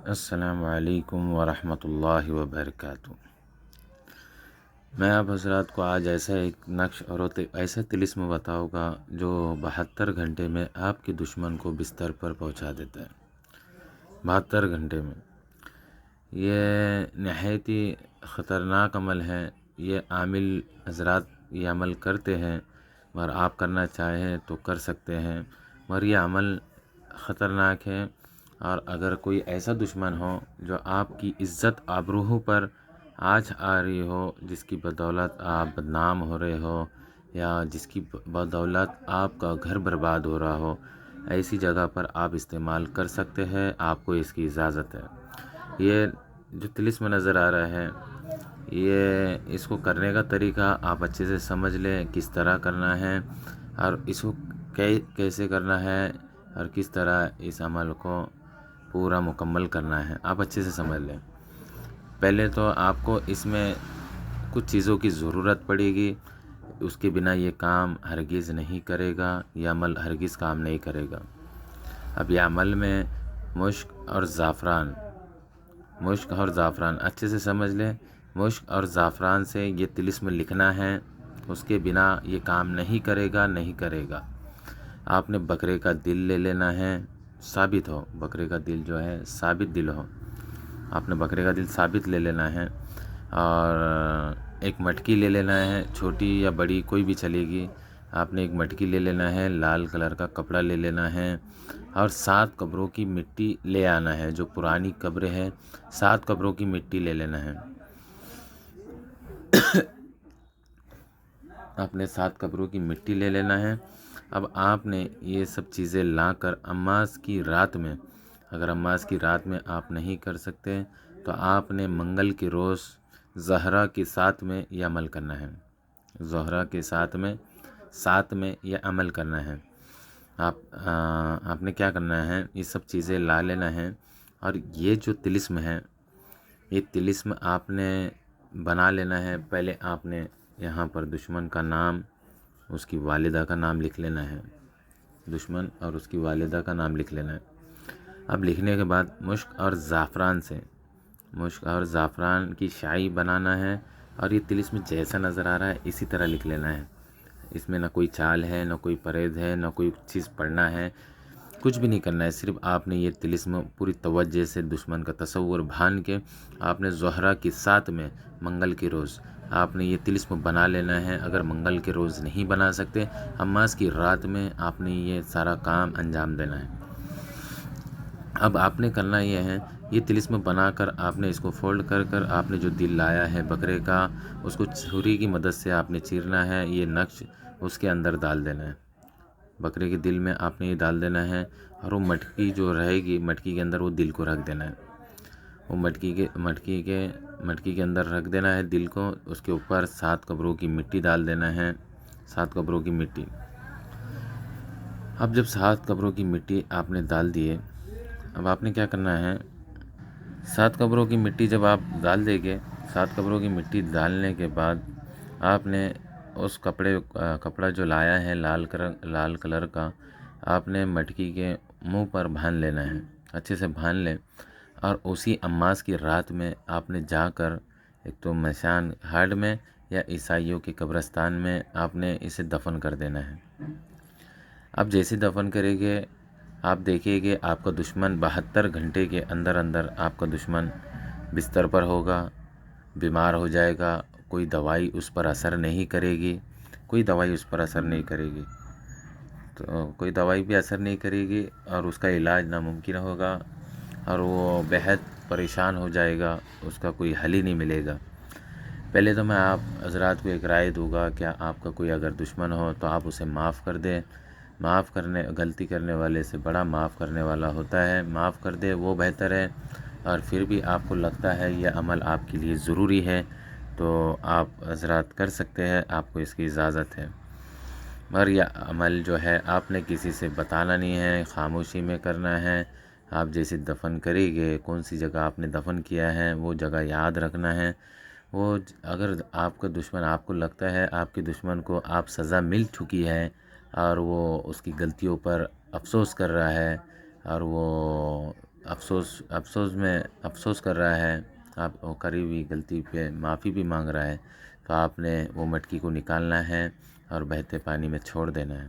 السلام علیکم ورحمۃ اللہ وبرکاتہ۔ میں آپ حضرات کو آج ایسا ایک نقش اور ایسا طلسم بتاؤں گا جو 72 گھنٹے میں آپ کے دشمن کو بستر پر پہنچا دیتا ہے۔ 72 گھنٹے میں یہ نہایت ہی خطرناک عمل ہے۔ یہ عامل حضرات یہ عمل کرتے ہیں، اور آپ کرنا چاہیں تو کر سکتے ہیں، مگر یہ عمل خطرناک ہے۔ اور اگر کوئی ایسا دشمن ہو جو آپ کی عزت آبروؤں پر آنچ آ رہی ہو، جس کی بدولت آپ بدنام ہو رہے ہو، یا جس کی بدولت آپ کا گھر برباد ہو رہا ہو، ایسی جگہ پر آپ استعمال کر سکتے ہیں، آپ کو اس کی اجازت ہے۔ یہ جو طلسم نظر آ رہا ہے، یہ اس کو کرنے کا طریقہ آپ اچھے سے سمجھ لیں، کس طرح کرنا ہے اور اس کو کیسے کرنا ہے، اور کس طرح اس عمل کو پورا مکمل کرنا ہے، آپ اچھے سے سمجھ لیں۔ پہلے تو آپ کو اس میں کچھ چیزوں کی ضرورت پڑے گی، اس کے بنا یہ کام ہرگز نہیں کرے گا، یہ عمل ہرگز کام نہیں کرے گا۔ اب یہ عمل میں مشک اور زعفران اچھے سے سمجھ لیں۔ مشک اور زعفران سے یہ طلسم لکھنا ہے، اس کے بنا یہ کام نہیں کرے گا۔ آپ نے بکرے کا دل لے لینا ہے، ثابت ہو، بکرے کا دل جو ہے ثابت دل ہو، آپ نے بکرے کا دل ثابت لے لینا ہے، اور ایک مٹکی لے لینا ہے، چھوٹی یا بڑی کوئی بھی چلے گی۔ آپ نے ایک مٹکی لے لینا ہے، لال کلر کا کپڑا لے لینا ہے، اور 7 قبروں کی مٹی لے آنا ہے۔ جو پرانی قبریں ہیں، 7 قبروں کی مٹی لے لینا ہے۔ آپ نے 7 قبروں کی مٹی لے لینا ہے۔ اب آپ نے یہ سب چیزیں لا کر اماس کی رات میں، اگر اماس کی رات میں آپ نہیں کر سکتے تو آپ نے منگل کے روز زہرا کے ساتھ میں یہ عمل کرنا ہے۔ زہرا کے ساتھ میں یہ عمل کرنا ہے۔ آپ نے کیا کرنا ہے، یہ سب چیزیں لا لینا ہے، اور یہ جو طلسم ہے، یہ طلسم آپ نے بنا لینا ہے۔ پہلے آپ نے یہاں پر دشمن کا نام، اس کی والدہ کا نام لکھ لینا ہے، دشمن اور اس کی والدہ کا نام لکھ لینا ہے۔ اب لکھنے کے بعد مشک اور زعفران کی شائی بنانا ہے، اور یہ طلسم جیسا نظر آ رہا ہے اسی طرح لکھ لینا ہے۔ اس میں نہ کوئی چال ہے، نہ کوئی پرہیز ہے، نہ کوئی چیز پڑھنا ہے، کچھ بھی نہیں کرنا ہے۔ صرف آپ نے یہ طلسم پوری توجہ سے دشمن کا تصور بھان کے آپ نے زہرا کے ساتھ میں منگل کے روز آپ نے یہ طلسم بنا لینا ہے۔ اگر منگل کے روز نہیں بنا سکتے، اماس کی رات میں آپ نے یہ سارا کام انجام دینا ہے۔ اب آپ نے کرنا یہ ہے، یہ طلسم بنا کر آپ نے اس کو فولڈ کر آپ نے جو دل لایا ہے بکرے کا، اس کو چھری کی مدد سے آپ نے چیرنا ہے، یہ نقش اس کے اندر ڈال دینا ہے۔ بکرے کے دل میں آپ نے یہ ڈال دینا ہے، اور وہ مٹکی جو رہے گی، مٹکی کے اندر وہ دل کو رکھ دینا ہے۔ وہ مٹکی کے اندر رکھ دینا ہے دل کو، اس کے اوپر 7 قبروں کی مٹی ڈال دینا ہے، 7 قبروں کی مٹی۔ اب جب 7 قبروں کی مٹی آپ نے ڈال دیے، اب آپ نے کیا کرنا ہے، 7 قبروں کی مٹی جب آپ ڈال دیں گے، 7 قبروں کی مٹی ڈالنے کے بعد آپ نے اس کپڑا جو لایا ہے لال کلر کا، آپ نے مٹکی کے منہ پر بھان لینا ہے، اچھے سے بھان لیں، اور اسی اماس کی رات میں آپ نے جا کر ایک تو مشان گھاٹ میں یا عیسائیوں کے قبرستان میں آپ نے اسے دفن کر دینا ہے۔ اب جیسے دفن کریں گے، آپ دیکھیے کہ آپ کا دشمن 72 گھنٹے کے اندر آپ کا دشمن بستر پر ہوگا، بیمار ہو جائے گا، کوئی دوائی اس پر اثر نہیں کرے گی، تو کوئی دوائی بھی اثر نہیں کرے گی، اور اس کا علاج ناممکن ہوگا، اور وہ بہت پریشان ہو جائے گا، اس کا کوئی حل ہی نہیں ملے گا۔ پہلے تو میں آپ حضرات کو ایک رائے دوں گا کہ آپ کا کوئی اگر دشمن ہو تو آپ اسے معاف کر دیں۔ غلطی کرنے والے سے بڑا معاف کرنے والا ہوتا ہے، معاف کر دے وہ بہتر ہے۔ اور پھر بھی آپ کو لگتا ہے یہ عمل آپ کے لیے ضروری ہے تو آپ حضرات کر سکتے ہیں، آپ کو اس کی اجازت ہے۔ مگر یہ عمل جو ہے آپ نے کسی سے بتانا نہیں ہے، خاموشی میں کرنا ہے۔ آپ جیسے دفن کریں گے، کون سی جگہ آپ نے دفن کیا ہے وہ جگہ یاد رکھنا ہے۔ اگر آپ کا دشمن، آپ کو لگتا ہے آپ کے دشمن کو آپ سزا مل چکی ہے، اور وہ اس کی غلطیوں پر افسوس کر رہا ہے، اور وہ افسوس کر رہا ہے، آپ کو کری ہوئی غلطی پہ معافی بھی مانگ رہا ہے، تو آپ نے وہ مٹکی کو نکالنا ہے اور بہتے پانی میں چھوڑ دینا ہے۔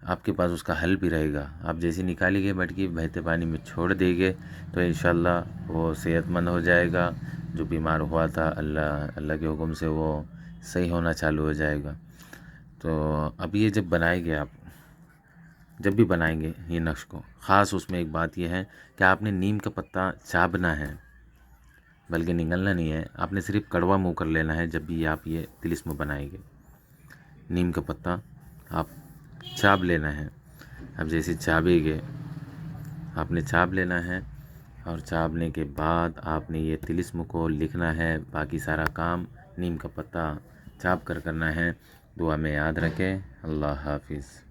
آپ کے پاس اس کا حل بھی رہے گا۔ آپ جیسے نکالی گئی مٹکی بہتے پانی میں چھوڑ دیں گے تو انشاءاللہ وہ صحت مند ہو جائے گا۔ جو بیمار ہوا تھا اللہ کے حکم سے وہ صحیح ہونا چالو ہو جائے گا۔ تو اب یہ جب بنائیں گے، آپ جب بھی بنائیں گے یہ نقش کو، خاص اس میں ایک بات یہ ہے کہ آپ نے نیم کا پتہ چابنا ہے، بلکہ نگلنا نہیں ہے۔ آپ نے صرف کڑوا منہ کر لینا ہے جب بھی آپ یہ طلسم بنائیں گے۔ نیم کا پتہ آپ چاب لینا ہے۔ اب جیسے چابیں گے، آپ نے چاب لینا ہے، اور چابنے کے بعد آپ نے یہ طلسم کو لکھنا ہے۔ باقی سارا کام نیم کا پتہ چاپ کر کرنا ہے۔ دعا میں یاد رکھیں۔ اللہ حافظ۔